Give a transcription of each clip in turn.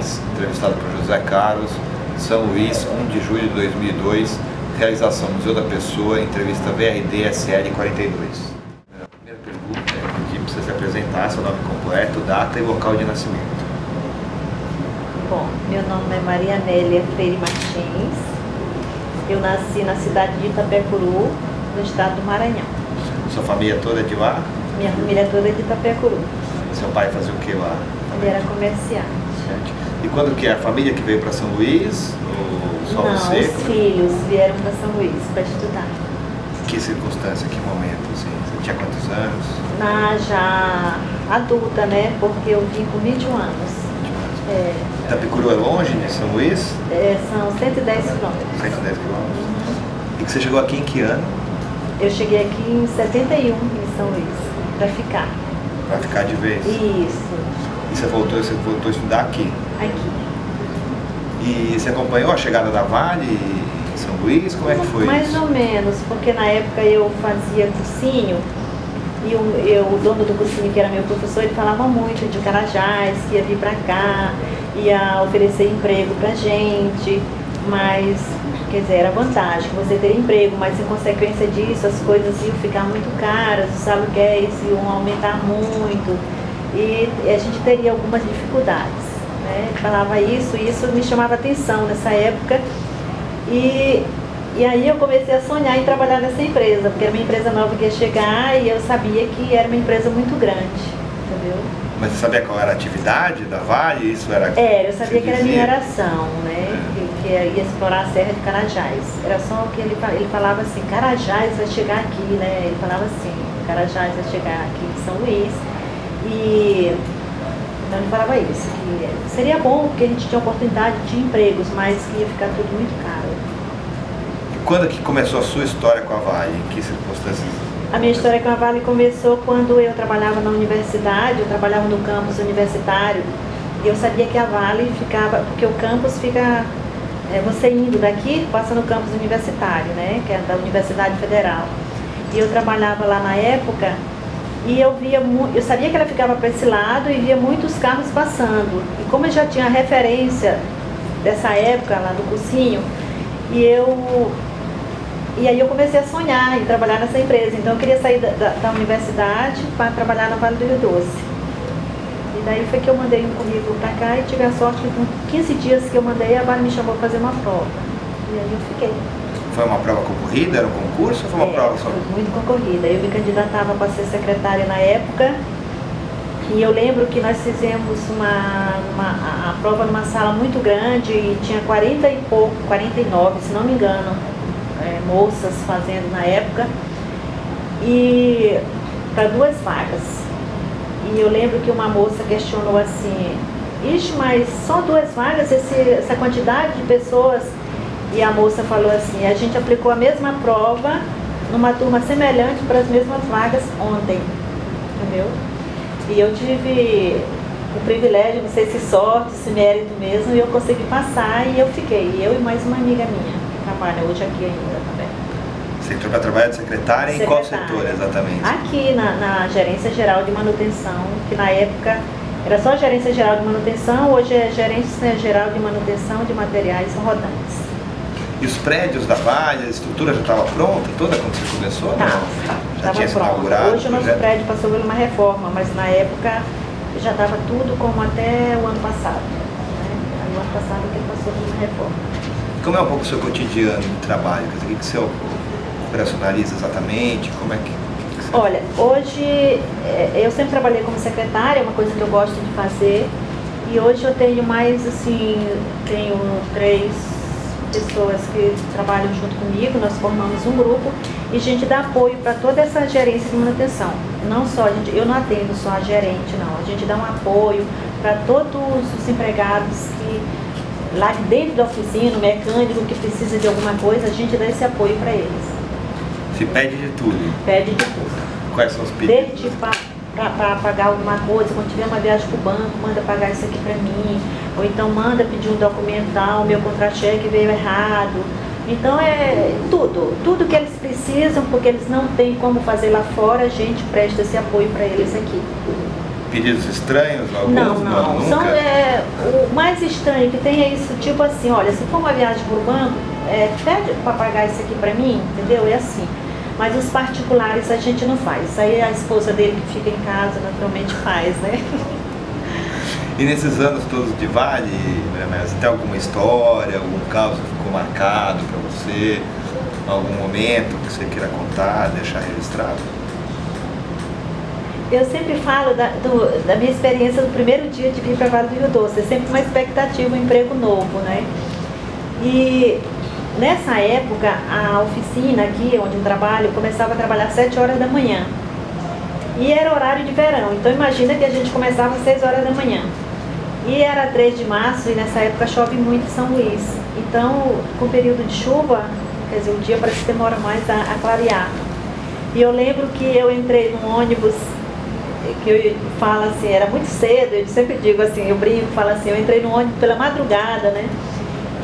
Martins, entrevistado por José Carlos, São Luís, 1 de julho de 2002, realização Museu da Pessoa, entrevista VRD SL 42. A primeira pergunta é pedir para você se apresentar, seu nome completo, data e local de nascimento. Bom, meu nome é Maria Amélia Freire Martins, eu nasci na cidade de Itapecuru, no estado do Maranhão. Sua família toda é de lá? Minha família toda é de Itapecuru. Seu pai fazia o que lá? Ele era comerciante. E quando que é? A família que veio para São Luís? Ou só Não, você? os filhos vieram para São Luís para estudar. Que circunstância, que momento? Assim? Você tinha quantos anos? Já adulta, né? Porque eu vim com 21 anos. Itapecuru é longe de São Luís? São 110 quilômetros. 110 quilômetros. E que você chegou aqui em que ano? Eu cheguei aqui em 71, em São Luís, para ficar. Para ficar de vez? Isso. E você voltou a estudar aqui? Aqui. E você acompanhou a chegada da Vale em São Luís? Como é que foi Mais isso? ou menos, porque na época eu fazia cursinho e o dono do cursinho, que era meu professor, ele falava muito de Carajás, que ia vir para cá, ia oferecer emprego pra gente, mas, quer dizer, era vantagem você ter emprego, mas em consequência disso as coisas iam ficar muito caras, os aluguéis iam aumentar muito e a gente teria algumas dificuldades, né? Ele falava isso e isso me chamava atenção nessa época e aí eu comecei a sonhar em trabalhar nessa empresa, porque era uma empresa nova que ia chegar e eu sabia que era uma empresa muito grande, entendeu? Mas você sabia qual era a atividade da Vale? Isso era... Eu sabia que era mineração, né? Que ia explorar a Serra de Carajás. Era só o que ele falava assim, Carajás vai chegar aqui, né? Ele falava assim, Carajás vai chegar aqui em São Luís. E então ele falava isso, que seria bom porque a gente tinha oportunidade de empregos, mas que ia ficar tudo muito caro. E quando que começou a sua história com a Vale? Em que circunstâncias? A minha história com a Vale começou quando eu trabalhava na universidade, eu trabalhava no campus universitário e eu sabia que a Vale ficava, porque o campus fica, você indo daqui, passa no campus universitário, né, que é da Universidade Federal. E eu trabalhava lá na época e eu sabia que ela ficava para esse lado e via muitos carros passando. E como eu já tinha referência dessa época lá do cursinho, e aí eu comecei a sonhar em trabalhar nessa empresa. Então eu queria sair da universidade para trabalhar na Vale do Rio Doce. E daí foi que eu mandei um currículo para cá e tive a sorte que com 15 dias que eu mandei, a Vale me chamou para fazer uma prova. E aí eu fiquei. Foi uma prova concorrida? Era um concurso ou foi uma prova só? Foi muito concorrida. Eu me candidatava para ser secretária na época. E eu lembro que nós fizemos a prova numa sala muito grande e tinha 40 e pouco, 49, se não me engano, moças fazendo na época, e para 2 vagas. E eu lembro que uma moça questionou assim, ixi, mas só 2 vagas, essa quantidade de pessoas? E a moça falou assim, a gente aplicou a mesma prova numa turma semelhante para as mesmas vagas ontem, entendeu? E eu tive o privilégio, não sei se sorte, se mérito mesmo, e eu consegui passar e eu fiquei, eu e mais uma amiga minha, que trabalha hoje aqui ainda também. Você entrou para trabalhar de secretária em qual setor exatamente? Aqui na Gerência Geral de Manutenção, que na época era só Gerência Geral de Manutenção, hoje é Gerência Geral de Manutenção de Materiais Rodantes. E os prédios da Vale, a estrutura já estava pronta toda quando você começou? Já tinha se inaugurado? Hoje o nosso prédio passou por uma reforma, mas na época já estava tudo como até o ano passado. Né? Aí, o ano passado que ele passou por uma reforma. Como é um pouco o seu cotidiano de trabalho? Quer dizer, o que você operacionaliza exatamente? Como é que você... Olha, hoje eu sempre trabalhei como secretária, é uma coisa que eu gosto de fazer. E hoje eu tenho mais, assim, tenho 3 pessoas que trabalham junto comigo, nós formamos um grupo e a gente dá apoio para toda essa gerência de manutenção. Não só, eu não atendo só a gerente, não. A gente dá um apoio para todos os empregados que lá dentro da oficina, o mecânico que precisa de alguma coisa, a gente dá esse apoio para eles. Se pede de tudo? Pede de tudo. Quais são os pedidos? Desde para pagar alguma coisa, quando tiver uma viagem para o banco, manda pagar isso aqui para mim. Ou então manda pedir um documento tal, meu contra-cheque veio errado. Então é tudo que eles precisam, porque eles não têm como fazer lá fora, a gente presta esse apoio para eles aqui. pedidos estranhos? Alguns? Não. Nunca? O mais estranho que tem é isso, tipo assim, olha, se for uma viagem por banco, pede para pagar isso aqui para mim, entendeu? É assim. Mas os particulares a gente não faz. Isso aí a esposa dele que fica em casa naturalmente faz, né? E nesses anos todos de Vale, você tem alguma história, algum caso que ficou marcado para você? Algum momento que você queira contar, deixar registrado? Eu sempre falo da minha experiência do primeiro dia de vir para Vale do Rio Doce. É sempre uma expectativa, um emprego novo, né? E nessa época, a oficina aqui, onde eu trabalho, começava a trabalhar às 7 horas da manhã. E era horário de verão, então imagina que a gente começava às 6 horas da manhã. E era 3 de março e nessa época chove muito em São Luís. Então, com o período de chuva, quer dizer, o dia parece que demora mais a clarear. E eu lembro que eu entrei num ônibus, que eu falo assim, era muito cedo, eu sempre digo assim, eu brinco, falo assim, eu entrei no ônibus pela madrugada, né?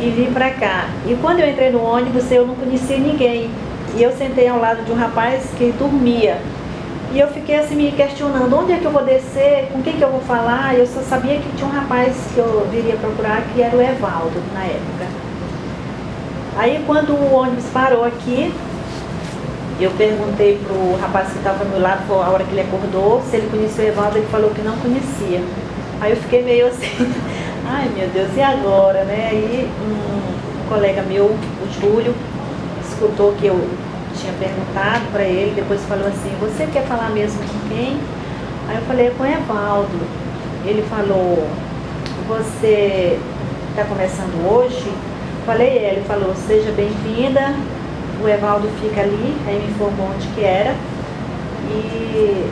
E vim pra cá. E quando eu entrei no ônibus, eu não conhecia ninguém. E eu sentei ao lado de um rapaz que dormia. E eu fiquei assim me questionando, onde é que eu vou descer, com quem que eu vou falar? E eu só sabia que tinha um rapaz que eu viria procurar, que era o Evaldo, na época. Aí quando o ônibus parou aqui, eu perguntei pro rapaz que estava ao meu lado, foi a hora que ele acordou, se ele conhecia o Evaldo, ele falou que não conhecia. Aí eu fiquei meio assim, ai meu Deus, e agora, né? Aí um colega meu, o Júlio, escutou que eu tinha perguntado para ele, depois falou assim, você quer falar mesmo com quem? Aí eu falei, é com o Evaldo. Ele falou, você está começando hoje? Falei, ele falou, seja bem-vinda, o Evaldo fica ali, aí me informou onde que era, e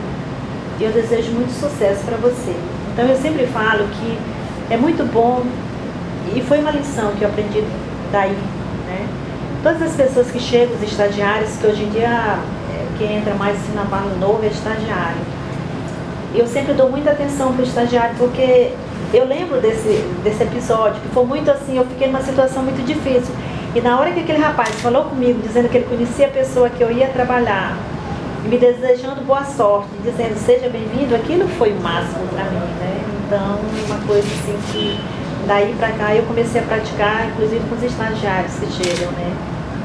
eu desejo muito sucesso para você. Então eu sempre falo que é muito bom, e foi uma lição que eu aprendi daí, né? Todas as pessoas que chegam, os estagiários, que hoje em dia quem entra mais assim na Vale Novo é estagiário. Eu sempre dou muita atenção para o estagiário, porque eu lembro desse episódio, que foi muito assim, eu fiquei numa situação muito difícil. E na hora que aquele rapaz falou comigo, dizendo que ele conhecia a pessoa que eu ia trabalhar, me desejando boa sorte, dizendo seja bem-vindo, aquilo foi o máximo para mim, né? Então, uma coisa assim que daí para cá eu comecei a praticar, inclusive com os estagiários que chegam, né?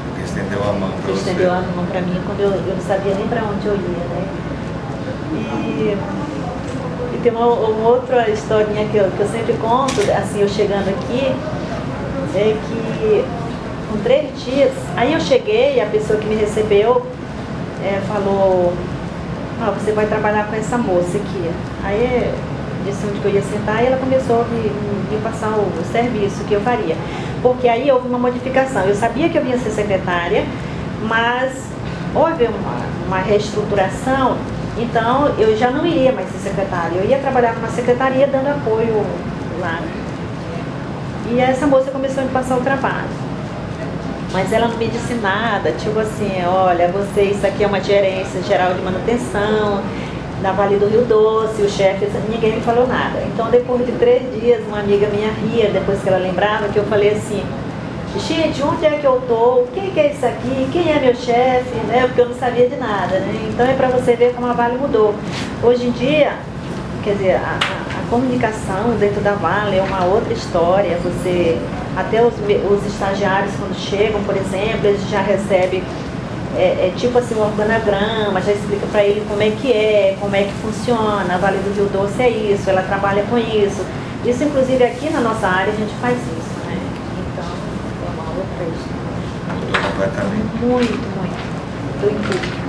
Porque estendeu a mão para você. Estendeu a mão para mim quando eu não sabia nem para onde eu ia, né? E tem uma outra historinha que eu sempre conto, assim, eu chegando aqui, é que com 3 dias, aí eu cheguei e a pessoa que me recebeu falou, você vai trabalhar com essa moça aqui. Aí disse onde que eu ia sentar e ela começou a me passar o serviço que eu faria. Porque aí houve uma modificação. Eu sabia que eu ia ser secretária, mas houve uma reestruturação, então eu já não iria mais ser secretária. Eu ia trabalhar numa secretaria dando apoio lá. E essa moça começou a me passar o trabalho. Mas ela não me disse nada, tipo assim, olha, isso aqui é uma gerência geral de manutenção da Vale do Rio Doce, o chefe, ninguém me falou nada. Então depois de 3 dias, uma amiga minha ria, depois que ela lembrava, que eu falei assim, gente, onde é que eu tô? O que é isso aqui? Quem é meu chefe? Né? Porque eu não sabia de nada, né? Então é para você ver como a Vale mudou. Hoje em dia, quer dizer, a comunicação dentro da Vale é uma outra história. Você, até os estagiários quando chegam, por exemplo, eles já recebem tipo assim um organograma, já explica para ele como é que funciona. A Vale do Rio Doce é isso, ela trabalha com isso. Isso inclusive aqui na nossa área a gente faz isso, né? Então é uma outra história. Completamente. Muito incrível.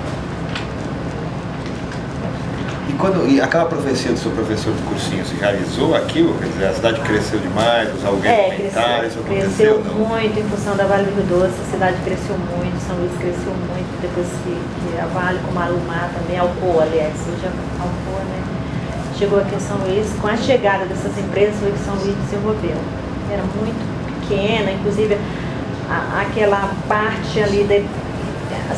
E aquela profecia do seu professor de cursinho se realizou aquilo? Quer dizer, a cidade cresceu demais, os aluguéis aumentaram, isso aconteceu? Cresceu muito em função da Vale do Rio Doce, a cidade cresceu muito, São Luís cresceu muito, depois que a Vale, como a Alumar também, a Alcoa, aliás, hoje a Alcoa, né, chegou aqui em São Luís, com a chegada dessas empresas, foi que São Luís desenvolveu. Era muito pequena, inclusive aquela parte ali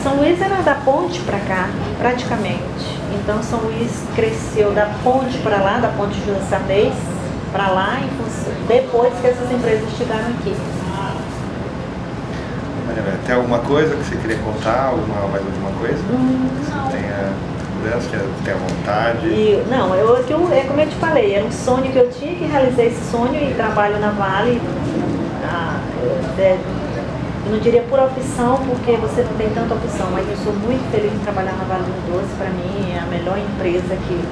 São Luís era da ponte para cá, praticamente. Então São Luís cresceu da ponte para lá, da ponte José Sardês para lá, depois que essas empresas chegaram aqui. Tem alguma coisa que você queria contar? Mais alguma coisa? Que você tenha lembrança? elas que têm vontade. Não, é como eu te falei, era um sonho que eu tinha, que realizei esse sonho e trabalho na Vale. Eu não diria por opção, porque você não tem tanta opção, mas eu sou muito feliz em trabalhar na Vale do Doce. Para mim é a melhor empresa que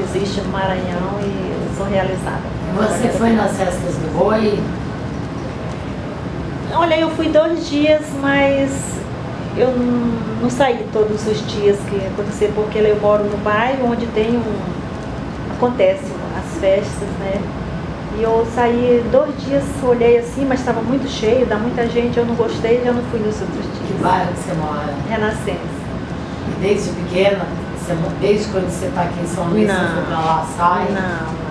existe no Maranhão e eu sou realizada. Você foi nas festas do Boi? Olha, eu fui 2 dias, mas eu não saí todos os dias que aconteceu, porque eu moro no bairro onde acontece as festas, né? E eu saí 2 dias, olhei assim, mas estava muito cheio, dá muita gente, eu não gostei, já não fui nos outros dias. Que bairro que você mora? Renascença. E desde pequena, desde quando você está aqui em São Luís, você foi pra lá, sai? Não.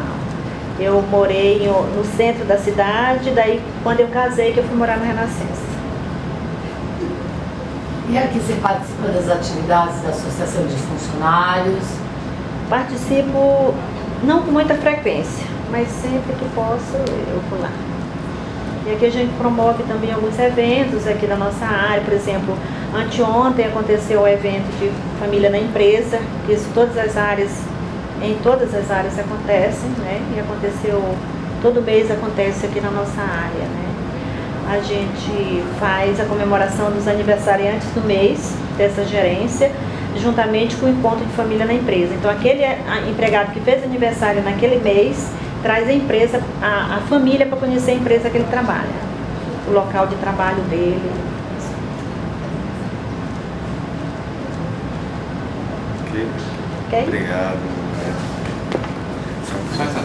Eu morei no centro da cidade, daí quando eu casei que eu fui morar na Renascença. E aqui você participa das atividades da Associação de Funcionários? Participo não com muita frequência, mas sempre que posso eu vou lá. E aqui a gente promove também alguns eventos aqui da nossa área, por exemplo, anteontem aconteceu o evento de família na empresa, que isso em todas as áreas acontece, né? E todo mês acontece aqui na nossa área, né? A gente faz a comemoração dos aniversariantes do mês dessa gerência, juntamente com o encontro de família na empresa. Então aquele empregado que fez aniversário naquele mês traz a empresa, a família para conhecer a empresa que ele trabalha, o local de trabalho dele. Ok? Obrigado. Só essa